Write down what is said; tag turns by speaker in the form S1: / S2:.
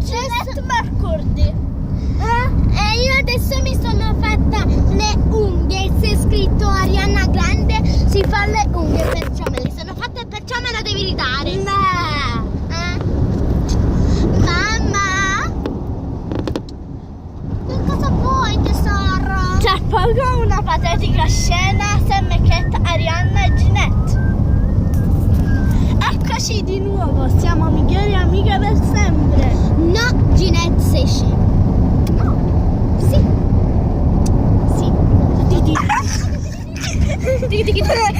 S1: Ginette Mercordi. E io adesso mi sono fatta le unghie. Se è scritto Ariana Grande si fa le unghie, perciò me le sono fatte, perciò me lo devi ridare.
S2: No.
S1: Mamma, che cosa vuoi tesoro?
S2: C'è poco una patetica scena Sam Cat, Arianna e Ginette. Eccoci di nuovo, siamo migliori amiche per sempre.
S1: No, Ginette sei scema.
S2: No.
S1: Sì. Sì.
S2: Sì.